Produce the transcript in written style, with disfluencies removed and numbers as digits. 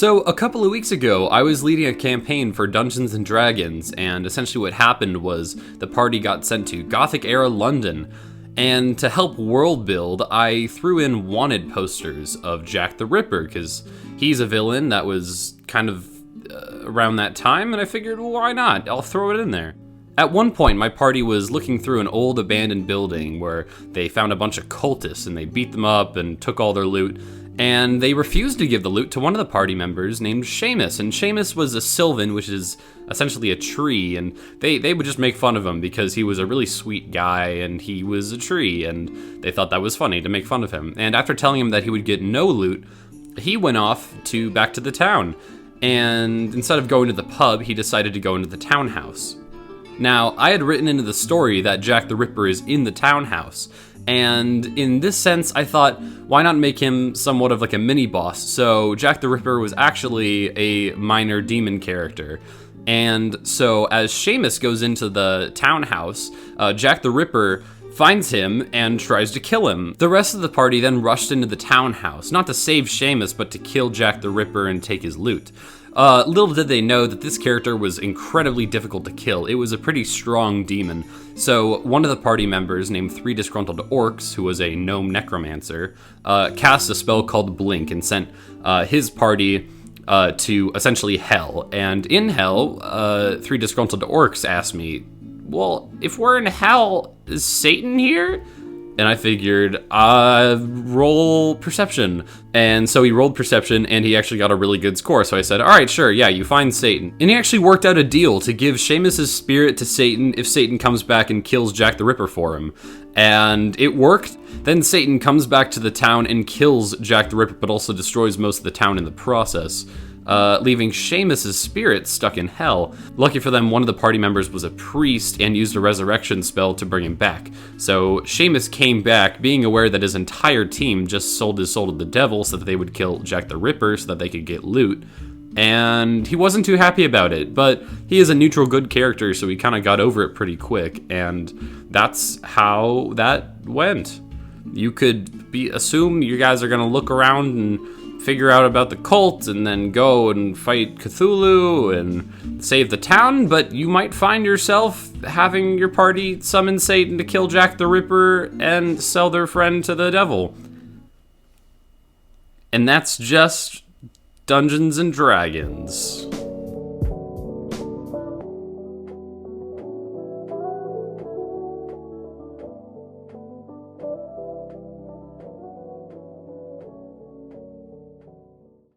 So, a couple of weeks ago, I was leading a campaign for Dungeons & Dragons, and essentially what happened was the party got sent to Gothic-era London, and to help world build, I threw in wanted posters of Jack the Ripper, because he's a villain that was kind of around that time, and I figured, well, why not? I'll throw it in there. At one point, my party was looking through an old abandoned building where they found a bunch of cultists, and they beat them up and took all their loot. And they refused to give the loot to one of the party members named Seamus. And Seamus was a Sylvan, which is essentially a tree. And they would just make fun of him because he was a really sweet guy and he was a tree. And they thought that was funny to make fun of him. And after telling him that he would get no loot, he went off back to the town. And instead of going to the pub, he decided to go into the townhouse. Now, I had written into the story that Jack the Ripper is in the townhouse. And in this sense, I thought, why not make him somewhat of like a mini-boss? So Jack the Ripper was actually a minor demon character. And so as Seamus goes into the townhouse, Jack the Ripper finds him and tries to kill him. The rest of the party then rushed into the townhouse, not to save Seamus, but to kill Jack the Ripper and take his loot. Little did they know that this character was incredibly difficult to kill. It was a pretty strong demon. So one of the party members, named Three Disgruntled Orcs, who was a gnome necromancer, cast a spell called Blink and sent his party to essentially Hell. And in Hell, Three Disgruntled Orcs asked me, well, if we're in Hell, is Satan here? And I figured, roll perception. And so he rolled perception, and he actually got a really good score. So I said, all right, sure, yeah, you find Satan. And he actually worked out a deal to give Seamus' spirit to Satan if Satan comes back and kills Jack the Ripper for him. And it worked. Then Satan comes back to the town and kills Jack the Ripper, but also destroys most of the town in the process, leaving Seamus' spirit stuck in Hell. Lucky for them, one of the party members was a priest and used a resurrection spell to bring him back. So Seamus came back, being aware that his entire team just sold his soul to the devil so that they would kill Jack the Ripper so that they could get loot. And he wasn't too happy about it, but he is a neutral good character, so he kind of got over it pretty quick, and that's how that went. You could assume you guys are going to look around and figure out about the cult and then go and fight Cthulhu and save the town, but you might find yourself having your party summon Satan to kill Jack the Ripper and sell their friend to the devil. And that's just Dungeons and Dragons.